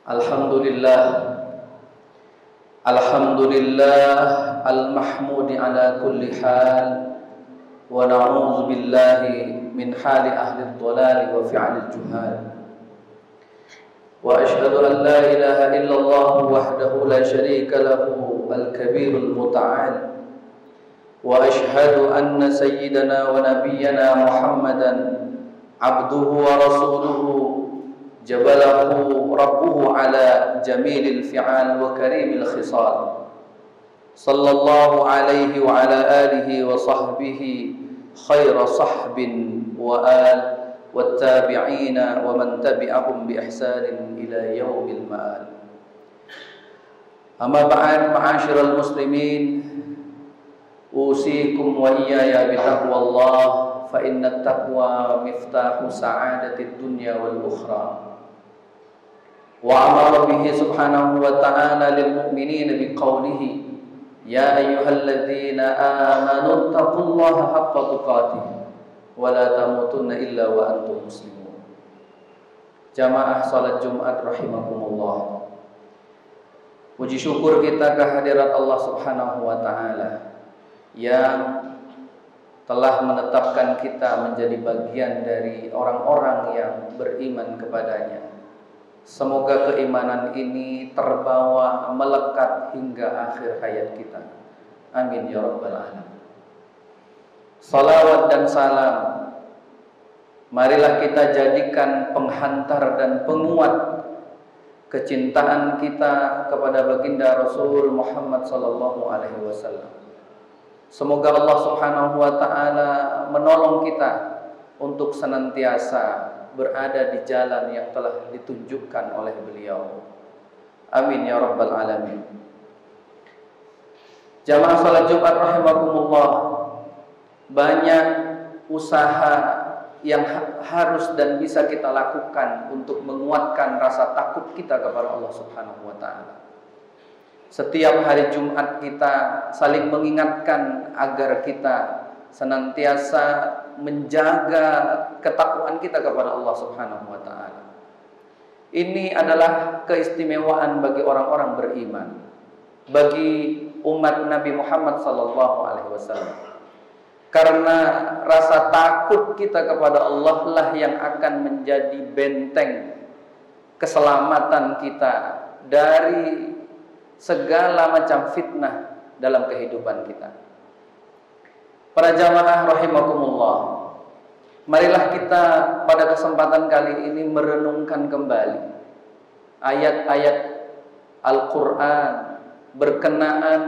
Alhamdulillah, Alhamdulillah al-mahmudi ala kulli hal, wa na'udzu billahi min hali ahli ad-dhalal wa fi'ali al-juhal. Wa ashhadu an la ilaha illallah wahdahu la syarika lahu al-kabir al-muta'al. Wa ashhadu anna sayyidana wa nabiyyana Muhammadan abduhu wa rasuluhu jabalahu rabbuhu ala jamilil fi'al wa karimil khisal. Sallallahu alaihi wa ala alihi wa sahbihi khaira sahbin wa al wattabi'ina wa man tabi'ahum bi ihsanin ila yaumil ma'al. Amma ba'd, ma'asyiral muslimin, usikum wa iyaya bi taqwallah, fa inna taqwa miftahu sa'adatid dunya wal ukhra. Wa amara bihi subhanahu wa ta'ala lil mu'minina biqaulihi ya ayyuhalladzina amanu taqullaha haqqa tuqatih wa la tamutunna illa wa antum muslimun. Jamaah salat Jumat rahimakumullah. Puji syukur kita kehadirat Allah subhanahu wa ta'ala yang telah menetapkan kita menjadi bagian dari orang-orang yang beriman kepadanya. Semoga keimanan ini terbawa melekat hingga akhir hayat kita. Amin ya rabbal alamin. Salawat dan salam marilah kita jadikan penghantar dan penguat kecintaan kita kepada baginda Rasul Muhammad sallallahu alaihi wasallam. Semoga Allah subhanahu wa ta'ala menolong kita untuk senantiasa berada di jalan yang telah ditunjukkan oleh beliau. Amin ya rabbal alamin. Jamaah salat Jumat rahimakumullah, banyak usaha yang harus dan bisa kita lakukan untuk menguatkan rasa takut kita kepada Allah subhanahu wa ta'ala. Setiap hari Jumat kita saling mengingatkan agar kita senantiasa menjaga ketakwaan kita kepada Allah subhanahu wa ta'ala. Ini adalah keistimewaan bagi orang-orang beriman, bagi umat Nabi Muhammad sallallahu alaihi wasallam. Karena rasa takut kita kepada Allah lah yang akan menjadi benteng keselamatan kita dari segala macam fitnah dalam kehidupan kita. Para jamaah rahimakumullah, marilah kita pada kesempatan kali ini merenungkan kembali ayat-ayat Al-Quran berkenaan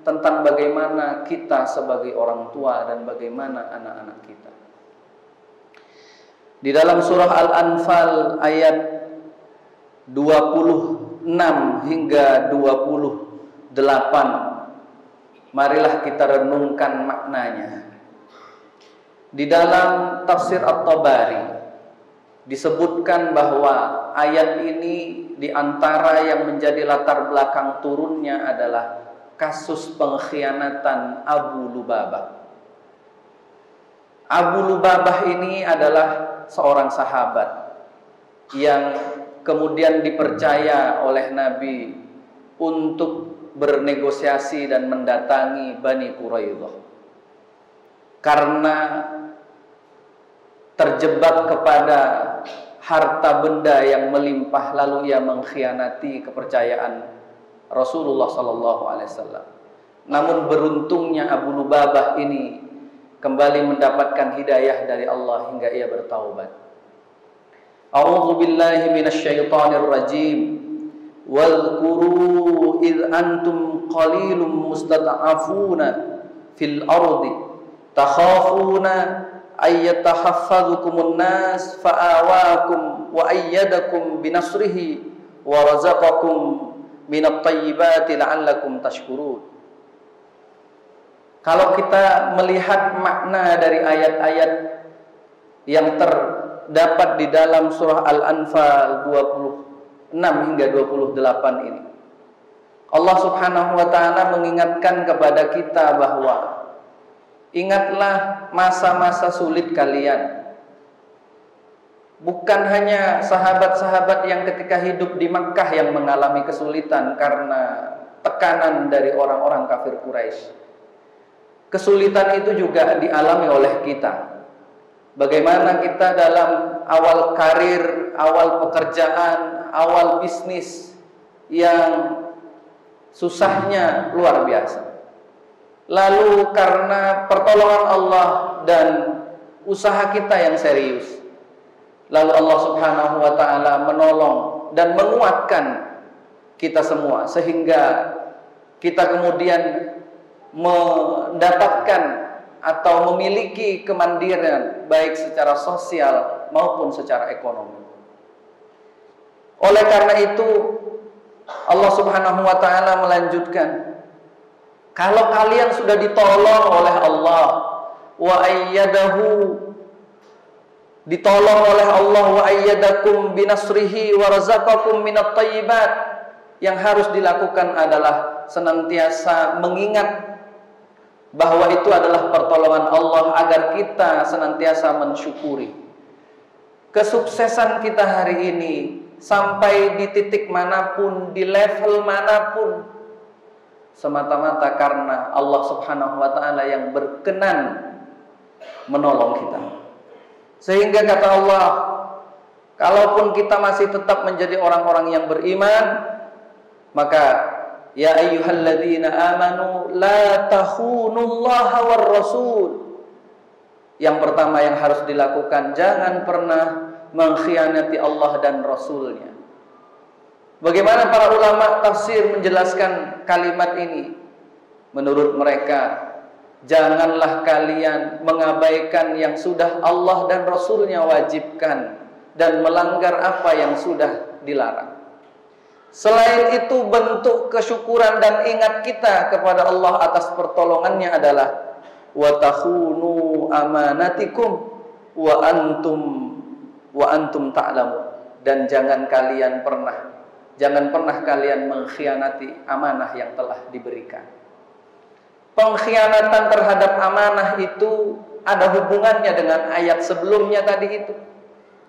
tentang bagaimana kita sebagai orang tua dan bagaimana anak-anak kita. Di dalam surah Al-Anfal ayat 26 hingga 28, marilah kita renungkan maknanya. Di dalam tafsir At-Tabari disebutkan bahwa ayat ini diantara yang menjadi latar belakang turunnya adalah kasus pengkhianatan Abu Lubabah. Abu Lubabah ini adalah seorang sahabat yang kemudian dipercaya oleh Nabi untuk bernegosiasi dan mendatangi Bani Quraidah karena terjebak kepada harta benda yang melimpah, lalu ia mengkhianati kepercayaan Rasulullah sallallahu alaihi wasallam. Namun beruntungnya Abu Lubabah ini kembali mendapatkan hidayah dari Allah hingga ia bertaubat. A'udzu billahi minasyaitonir rajim. Wadhkuru idh antum qalilum mustad'afuna fil ardi takhafuna ayyatahaffadhukumun nas fa'awakum wa ayyadakum binasrihi wa razaqakum minat tayyibati la'allakum tashkurun. Kalau kita melihat makna dari ayat-ayat yang terdapat di dalam surah Al-Anfal 26 hingga 28 ini, Allah subhanahu wa ta'ala mengingatkan kepada kita bahwa ingatlah masa-masa sulit kalian Bukan hanya sahabat-sahabat yang ketika hidup di Makkah yang mengalami kesulitan karena tekanan dari orang-orang kafir Quraisy. Kesulitan itu juga dialami oleh kita. Bagaimana kita dalam awal karir, awal pekerjaan, awal bisnis yang susahnya luar biasa. Lalu karena pertolongan Allah dan usaha kita yang serius, lalu Allah Subhanahu wa ta'ala menolong dan menguatkan kita semua, sehingga kita kemudian mendapatkan atau memiliki kemandirian baik secara sosial maupun secara ekonomi. Oleh karena itu Allah Subhanahu wa ta'ala melanjutkan, kalau kalian sudah ditolong oleh Allah, wa ayyadahu, ditolong oleh Allah, wa ayyadakum binasrihi wa razaqakum minat thayyibat, yang harus dilakukan adalah senantiasa mengingat bahwa itu adalah pertolongan Allah agar kita senantiasa mensyukuri. Kesuksesan kita hari ini sampai di titik manapun, di level manapun, semata-mata karena Allah Subhanahu wa ta'ala yang berkenan menolong kita. Sehingga kata Allah, kalaupun kita masih tetap menjadi orang-orang yang beriman, maka ya ayyuhalladzina amanu la takhunullaha war rasul. Yang pertama yang harus dilakukan, jangan pernah mengkhianati Allah dan Rasulnya. Bagaimana para ulama tafsir menjelaskan kalimat ini? Menurut mereka, janganlah kalian mengabaikan yang sudah Allah dan Rasulnya wajibkan dan melanggar apa yang sudah dilarang. Selain itu, bentuk kesyukuran dan ingat kita kepada Allah atas pertolongannya adalah wa takhunu amanatikum wa antum ta'lamun, dan jangan pernah kalian mengkhianati amanah yang telah diberikan. Pengkhianatan terhadap amanah itu ada hubungannya dengan ayat sebelumnya tadi itu.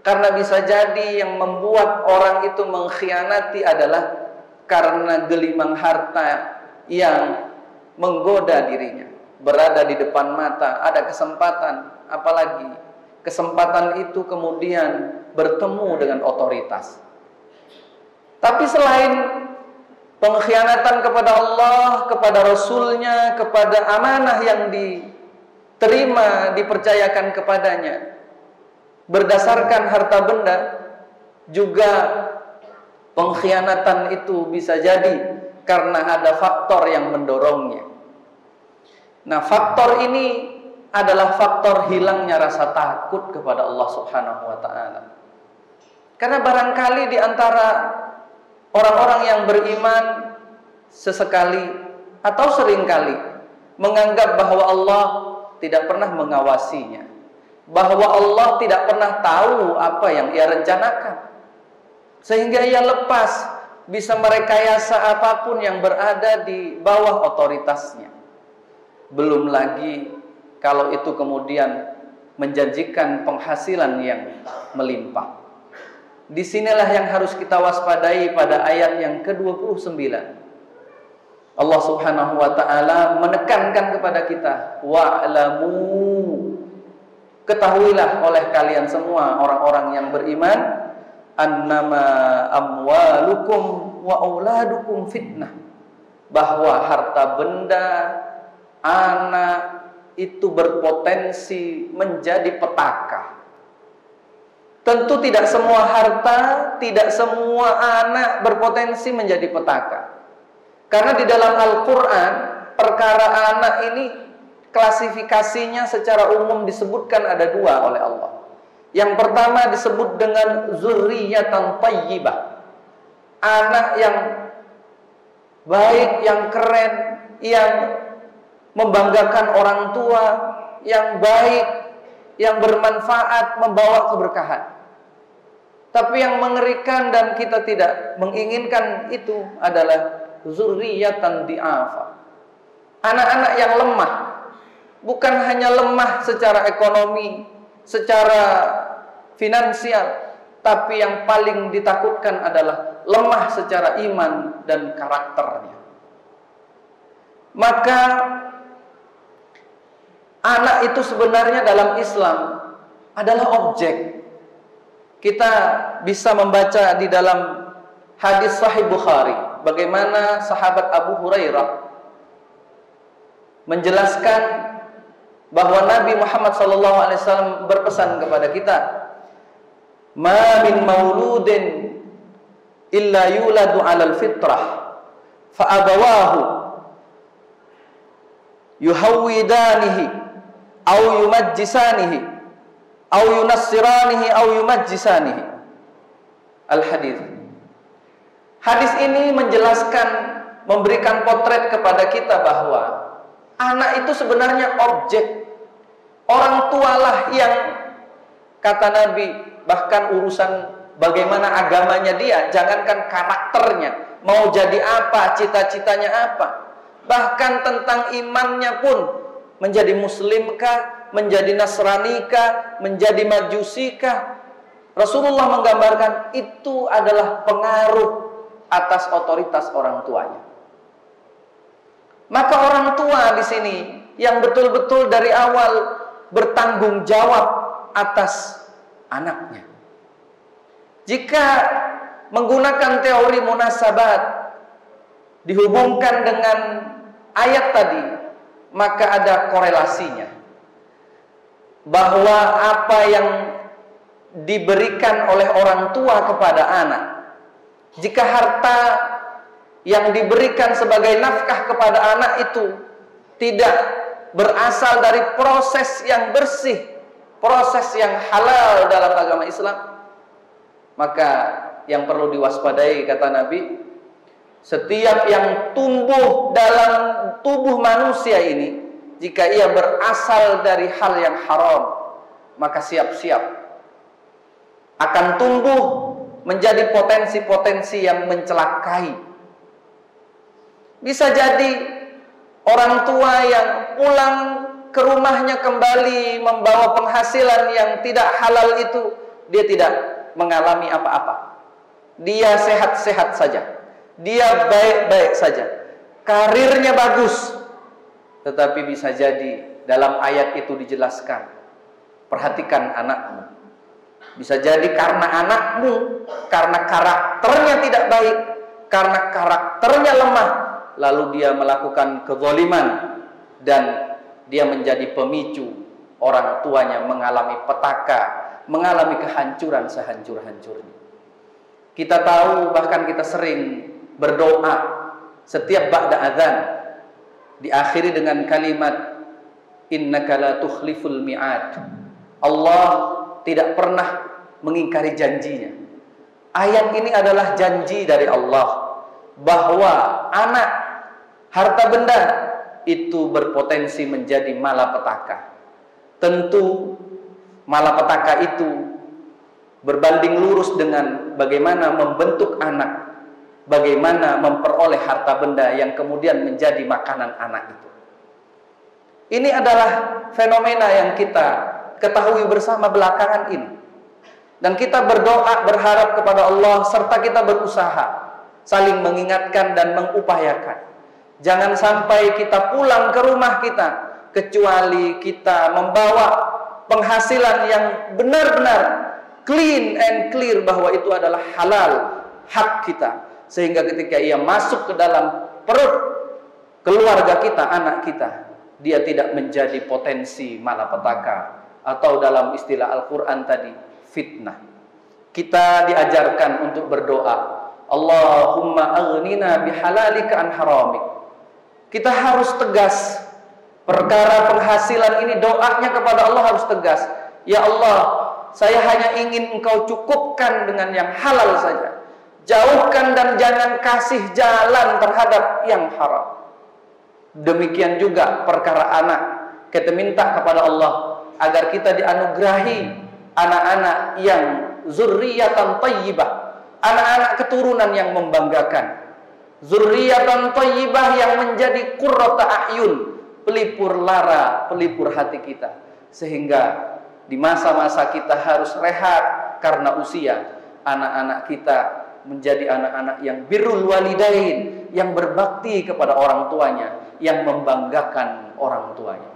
Karena bisa jadi yang membuat orang itu mengkhianati adalah karena gelimang harta yang menggoda dirinya, berada di depan mata, ada kesempatan, apalagi kesempatan itu kemudian bertemu dengan otoritas. Tapi selain pengkhianatan kepada Allah, kepada Rasulnya, kepada amanah yang diterima, dipercayakan kepadanya, berdasarkan harta benda, juga pengkhianatan itu bisa jadi karena ada faktor yang mendorongnya. Nah, faktor ini adalah faktor hilangnya rasa takut kepada Allah Subhanahu wa ta'ala. Karena barangkali di antara orang-orang yang beriman sesekali atau seringkali menganggap bahwa Allah tidak pernah mengawasinya, bahwa Allah tidak pernah tahu apa yang ia rencanakan, sehingga ia lepas bisa merekayasa apapun yang berada di bawah otoritasnya. Belum lagi kalau itu kemudian menjanjikan penghasilan yang melimpah. Disinilah yang harus kita waspadai pada ayat yang ke-29. Allah Subhanahu wa ta'ala menekankan kepada kita, wa'lamu, ketahuilah oleh kalian semua orang-orang yang beriman, annama amwalukum wa auladukum fitnah, bahwa harta benda, anak itu berpotensi menjadi petaka. Tentu tidak semua harta, tidak semua anak berpotensi menjadi petaka. Karena di dalam Al-Quran, perkara anak ini klasifikasinya secara umum disebutkan ada dua oleh Allah. Yang pertama disebut dengan zurriyatan thayyibah, anak yang baik, yang keren, yang membanggakan orang tua, yang baik, yang bermanfaat, membawa keberkahan. Tapi yang mengerikan dan kita tidak menginginkan itu adalah zurriyatan di'afa, anak-anak yang lemah. Bukan hanya lemah secara ekonomi, secara finansial, tapi yang paling ditakutkan adalah lemah secara iman dan karakternya. Maka anak itu sebenarnya dalam Islam adalah objek. Kita bisa membaca di dalam hadis Sahih Bukhari bagaimana sahabat Abu Hurairah menjelaskan bahwa Nabi Muhammad SAW berpesan kepada kita, "Ma min mauludin illa yuladu 'alal fitrah fa abawahu yuhawwidanihi aw yumajjisanihi aw yunassiranihi aw yumajjisanihi." Al-hadis. Hadis ini menjelaskan, memberikan potret kepada kita bahwa anak itu sebenarnya objek. Orang tualah yang, kata Nabi, bahkan urusan bagaimana agamanya dia, jangankan karakternya, mau jadi apa, cita-citanya apa, bahkan tentang imannya pun, menjadi muslimkah, menjadi nasranikah, menjadi majusikah, Rasulullah menggambarkan itu adalah pengaruh atas otoritas orang tuanya. Maka orang tua di sini yang betul-betul dari awal bertanggung jawab atas anaknya. Jika menggunakan teori munasabat dihubungkan dengan ayat tadi, maka ada korelasinya bahwa apa yang diberikan oleh orang tua kepada anak, jika harta yang diberikan sebagai nafkah kepada anak itu tidak berasal dari proses yang bersih, proses yang halal dalam agama Islam, maka yang perlu diwaspadai, kata Nabi, setiap yang tumbuh dalam tubuh manusia ini, jika ia berasal dari hal yang haram, maka siap-siap akan tumbuh menjadi potensi-potensi yang mencelakai. Bisa jadi orang tua yang pulang ke rumahnya kembali membawa penghasilan yang tidak halal itu, dia tidak mengalami apa-apa. Dia sehat-sehat saja, dia baik-baik saja, karirnya bagus. Tetapi bisa jadi dalam ayat itu dijelaskan, perhatikan anakmu. Bisa jadi karena anakmu, karena karakternya tidak baik, karena karakternya lemah, lalu dia melakukan kezaliman dan dia menjadi pemicu orang tuanya mengalami petaka, mengalami kehancuran sehancur-hancurnya. Kita tahu, bahkan kita sering berdoa setiap ba'da adzan diakhiri dengan kalimat innaka la tukhliful mi'ad. Allah tidak pernah mengingkari janjinya. Ayat ini adalah janji dari Allah bahwa anak, harta benda itu berpotensi menjadi malapetaka. Tentu malapetaka itu berbanding lurus dengan bagaimana membentuk anak, bagaimana memperoleh harta benda yang kemudian menjadi makanan anak itu. Ini adalah fenomena yang kita ketahui bersama belakangan ini. Dan kita berdoa, berharap kepada Allah, serta kita berusaha saling mengingatkan dan mengupayakan. Jangan sampai kita pulang ke rumah kita kecuali kita membawa penghasilan yang benar-benar clean and clear bahwa itu adalah halal, hak kita. Sehingga ketika ia masuk ke dalam perut keluarga kita, anak kita, dia tidak menjadi potensi malapetaka, atau dalam istilah Al-Quran tadi, fitnah. Kita diajarkan untuk berdoa, Allahumma aghnina bihalalika an haramik. Kita harus tegas. Perkara penghasilan ini, doanya kepada Allah harus tegas. Ya Allah, saya hanya ingin Engkau cukupkan dengan yang halal saja. Jauhkan dan jangan kasih jalan terhadap yang haram. Demikian juga perkara anak. Kita minta kepada Allah agar kita dianugerahi anak-anak yang zurriyatan thayyibah, anak-anak keturunan yang membanggakan, zurriyatan thayyibah yang menjadi qurrata a'yun, pelipur lara, pelipur hati kita, sehingga Di masa-masa kita harus rehat karena usia, anak-anak kita menjadi anak-anak yang birrul walidain, yang berbakti kepada orang tuanya, yang membanggakan orang tuanya.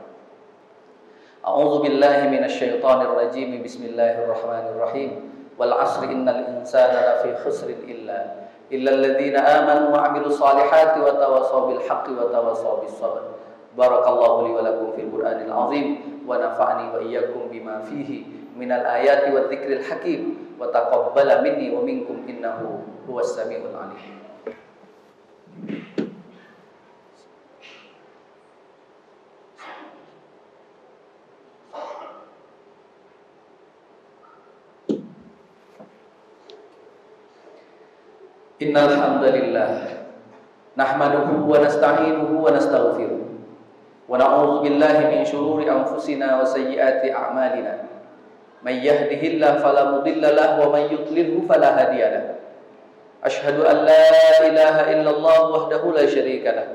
A'udzu billahi minasyaitonir rajim. Bismillahirrahmanirrahim. Wal 'asri innal insana lafi khusrin illa alladziina aamanu wa 'amilus solihati wa tawassaw bil haqqi wa tawassaw bis sabr. Barakallahu li wa lakum fil Qur'anil 'azim wa nafa'ani wa iyyakum bima fihi minal ayati wa dzikril hakim wa taqabbala minni wa minkum innahu huwas samiul 'alim. Innal hamdalillah nahmaduhu wa nasta'inuhu wa nastaghfiruh wa na'udzu billahi min shururi anfusina wa sayyiati a'malina. May yahdihillahu fala mudilla lahu wa may yudlilhu fala hadiya lahu. Asyhadu an la ilaha illallah wahdahu la syarika lahu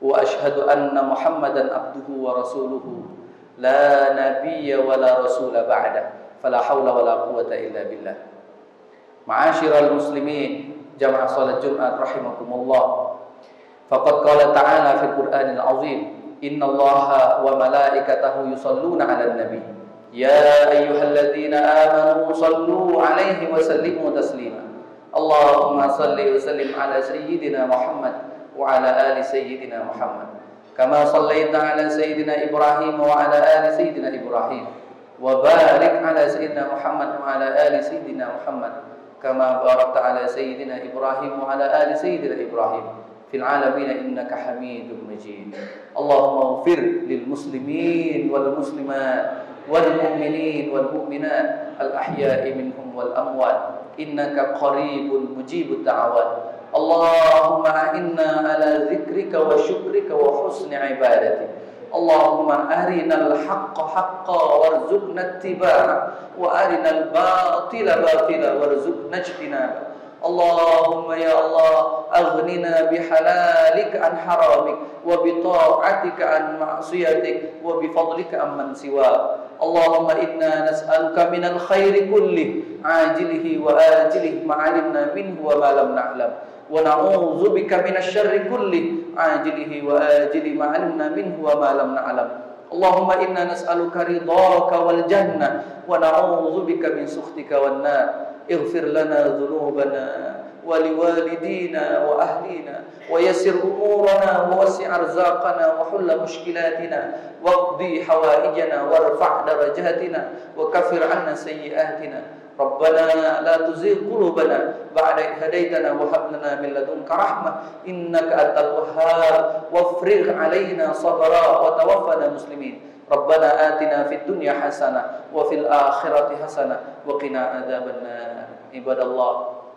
wa asyhadu anna Muhammadan abduhu wa rasuluhu la nabiyya wa la rasula ba'da. Fala haula wa la quwwata illa billah. Ma'asyiral muslimin, jamaah salat Jumat rahimakumullah. Faqad qala ta'ala fil Qur'anil 'azim, innallaha wa malaikatahu yusholluna 'alan nabi. Ya ayyuhalladzina amanu shallu 'alaihi wa sallimu taslima. Allahumma shalli wa sallim 'ala sayyidina Muhammad wa 'ala ali sayyidina Muhammad. Kama shallaita 'ala sayyidina Ibrahim wa 'ala ali sayyidina Ibrahim. Wa barik 'ala sayyidina Muhammad wa 'ala ali sayyidina Muhammad. Kama barakta 'ala sayyidina Ibrahim wa 'ala ali sayyidina Ibrahim fil 'alamin innaka Hamidum Majid. Allahumma ighfir lil muslimin wal muslimat wal mu'minin wal mu'minat al ahya'i minhum wal amwat innaka qaribun mujibud da'awat. Allahumma a'inna 'ala dzikrika wa syukrika wa husni ibadatik. Allahumma arinal haqqa haqqan warzuqna ittiba'ah wa arinal batila batila warzuqna ijtinabah. Allahumma ya Allah aghnina bihalalika an haramik wa bita'atika an ma'siyatik wa bifadlika amman siwa. Allahumma inna nas'aluka minal khairi kullih ajilihi wa ajilihi ma'alimna minhu wa ma lam na'lam wa na'udzu bika minasyarri kullih ajilihi wa ajilihi ma'alimna minhu wa ma lam na'lam. Allahumma inna nas'aluka ridhaka wal jannah wa na'udzu bika min sukhtika wan nar. Ighfir lana dhunubana wa liwalidina wa ahlina wa yassir umurana wa wasi' arzaqana wa hull mushkilatina waqdi hawaijana warfa' darajatina wa kaffir 'anna sayyi'atina. Rabbana la tuzigh qulubana ba'da idh hadaytana wa hab lana min ladunka rahmah innaka antal wahhab wafrigh 'alaina sabra wa tawaffana muslimin. Rabbana atina fid dunya hasanah wa fil akhirati hasanah wa qina adzabannar. Ibadallah,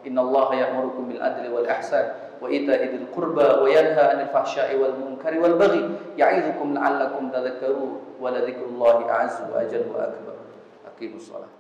innallaha ya'murukum bil adli wal ihsan wa ita'i dzil qurba wa yanha 'anil fahsya'i wal munkari wal baghi ya'idzukum la'allakum tadhakkarun wa la dzikrullahi a'azzu wa ajallu wa akbar. Aqimus shalah.